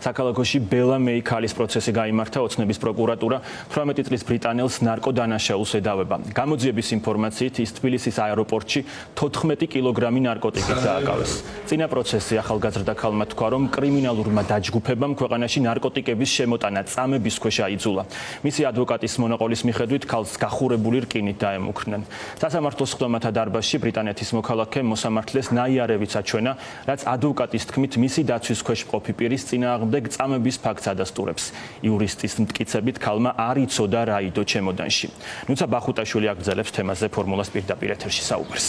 Საქალაქოში ბელა მეიქალის პროცესი გაიმართა ოცნების პროკურატურა 18 წლის ბრიტანელს ნარკოდანაშაულს ედავება. გამოძიების ინფორმაციით ის თბილისის აეროპორტში 14 კილოგრამი ნარკოტიკით დააკავეს. წინა პროცესზე ახალგაზრდა ქალმა თქვა, რომ კრიმინალურმა დაჯგუფებამ ქვეყანაში ნარკოტიკების შემოტანა წამების ქვეშ აიძულა. მისი ადვოკატის მონაყოლის მიხედვით ქალს გახურებული რკინით დაემუქრნენ. სასამართლოს ხდომათა დარბაზში ბრიტანეთის მოქალაქემ მოსამართლეს ნაიარევით აჩვენა, რაც ადვოკატის თქმით მისი დაცვის ქვეშ მყოფი პირის წინააღმდეგ წამების ფაქტს ადასტურებს. იურისტის მტკიცებით ქალმა არ იცოდა რა იდო ჩემოდანში. ნუცა ბახუტაშვილი აგრძელებს თემაზე ფორმულას პირდაპირ ეთერში საუბარს.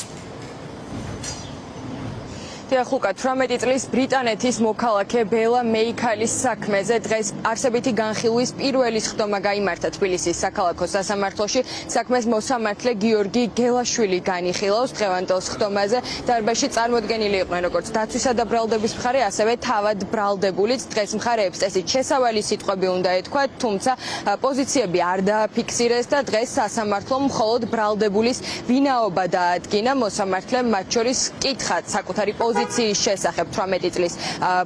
Ხლუკა 18 წლის ბრიტანეთის მოქალაქე ბელა მეიქალის საქმეზე დღეს არსებითი განხილვის პირველი ხდომა გაიმართა თბილისის საქალაქო სასამართლოში. საქმეს მოსამართლე გიორგი გელაშვილი განიხილავს. დღევანდელ ხდომაზე დარბაზში წარმოდგენილი იყვნენ როგორც დაცვისა და ბრალდების მხარე, ასევე თავად ბრალდებულიც. დღეს მხარეებს წესით შესავალი სიტყვები უნდა ეთქვათ, თუმცა პოზიციები არ დააფიქსირეს და დღეს სასამართლომ მხოლოდ ბრალდებულის ვინაობა დაადგინა. მოსამართლემ მათ შორის კითხათ საკუთარი პოზიციის შესახებ 18 წლის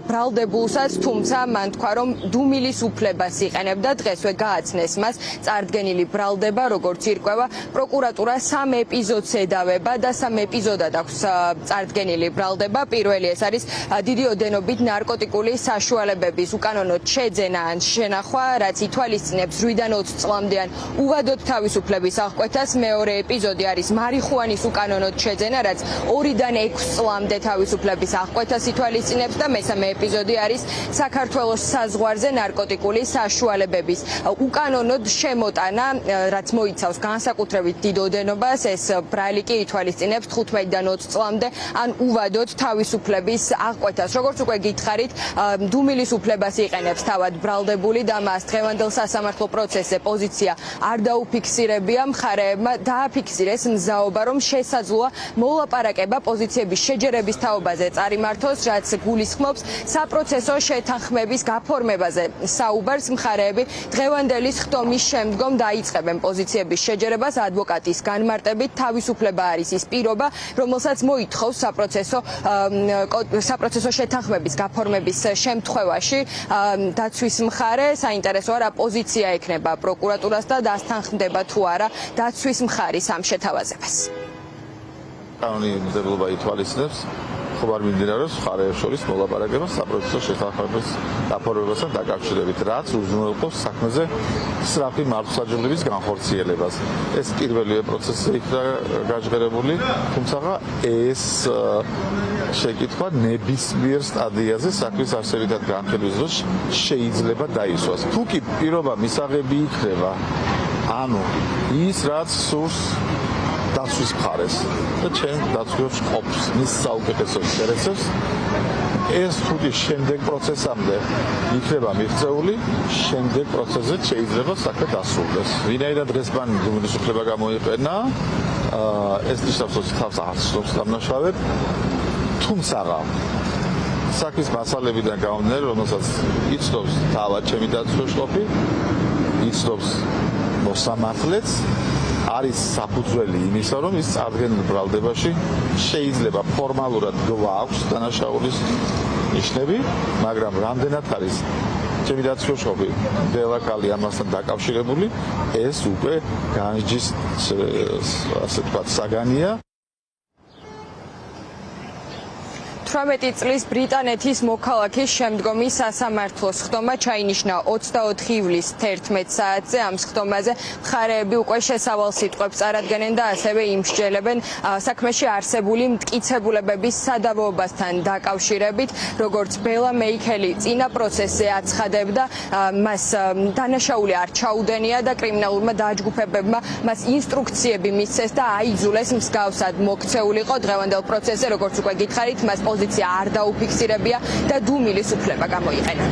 ბრალდებულსაც, თუმცა მან თქვა, რომ დუმილის უფლებას იყენებდა. დღესვე გააცნეს მას წარდგენილი ბრალდება, როგორც ირკვევა. პროკურატურა 3 ეპიზოდს ედავება და 3 ეპიზოდად აქვს წარდგენილი ბრალდება. პირველი ეს არის დიდი ოდენობით ნარკოტიკული საშუალებების უკანონო შეძენა ან შენახვა, რაც ითვალისწინებს 8-დან 20 წლამდე უვადოდ თავისუფლების აღკვეთას. მეორე ეპიზოდი არის მარიხუანის უკანონოდ შეძენა, რაც 2-დან 6 წლამდე თავისუფლების აღკვეთას ითვალისწინებს და მესამე ეპიზოდი არის საქართველოს საზღვარზე ნარკოტიკული საშუალებების უკანონოდ შემოტანა, რაც მოიცავს განსაკუთრებით დიდ ოდენობას. ეს ბრალი კი ითვალისწინებს 15-დან 20 წლამდე ან უვადოდ თავისუფლების აღკვეთას. როგორც უკვე გითხარით, დუმილის უფლებას იყენებს თავად ბრალდებული და მას დღევანდელ სასამართლო პროცესზე პოზიცია არ დაუფიქსირებია. მხარეებმა დააფიქსირეს მზაობა, რომ შესაძლოა მოლაპარაკება პოზიციების შეჯერების თაობაზე წარიმართოს, რაც გულისხმობს საპროცესო შეთანხმების გაფორმებაზე. საუბარს მხარეები დღევანდელის ხდომის შემდგომ დაიწყებენ პოზიციების შეჯერებას. ადვოკატის განმარტებით თავისუფლება არის ის პირობა, რომელსაც მოითხოვს საპროცესო შეთანხმების გაფორმების შემთხვევაში დაცვის მხარე. საინტერესოა რა პოზიცია ექნება პროკურატურას და დასთანხმდება თუ არა დაცვის მხარის ამ შეთავაზებას. კანონმდებლობა ითვალისწინებს ხوبარ მიმდინარეობს მხარეებს შორის მოლაპარაკება საპროცესო შეთანხმების გაფორმებასთან დაკავშირებით, რაც უზრუნველყოფს საქმეზე სწრაფი მართლმსაჯულების განხორციელებას. ეს პირველივე პროცესზე იქნა გაჟღერებული, თუმცა ეს შეკითხვა ნებისმიერ სტადიაზე საქმის არსებითად განხილვის დროს შეიძლება დაისვას. თუ კი პირობა მისაღები იქნება, ანუ ის რაც სურს დაცვის მხარეს და ჩვენ დაცვებს ყოფს მის საუკეთესო ინტერესებს, ეს თუკი შემდეგ პროცესამდე იქნება მიღწეული, შემდეგ პროცესზე შეიძლება საქმე დასრულდეს. ვინაიდან დღეს მან დუმილის უფლება გამოიყენა, ეს ნიშნავს, რომ თავს აღწევს დამნაშავედ, თუმცა საქმის მასალებიდან გამომდინარე, რომელსაც იცნობს თავად ჩემი დაცვის ყოფი, იცნობს მოსამართლეც, არის საფუძველი იმისა, რომ ის წარდგენილ ბრალდებაში შეიძლება ფორმალურად გვაქვს დანაშაულის ნიშნები, მაგრამ რამდენად არის ჩემი დაცვის ყოფი ბელა ქალი ამასთან დაკავშირებული, ეს უკვე განჯის ასე ვთქვათ საგანია. 18 წლის ბრიტანეთის მოქალაქის შემდგომი სასამართლოს ხდომა ჩაინიშნა 24 ივლისს 11 საათზე. ამ ხდომაზე მხარეები უკვე შესავალ სიტყვებს წარადგენენ და ასევე იმსჯელებენ საქმეში არსებული მტკიცებულებების სადავოობასთან დაკავშირებით. როგორც ბელა მეიქელი წინა პროცესზე აცხადებდა, მას დანაშაული არ ჩაუდენია და კრიმინალურმა დაჯგუფებებმა მას ინსტრუქციები მისცეს და აიძულეს მსგავსად მოქცეულიყო. დღევანდელ პროცესზე, როგორც უკვე გითხარით, მას პოზიცია არ დაუფიქსირებია და დუმილის უფლება გამოიყენა.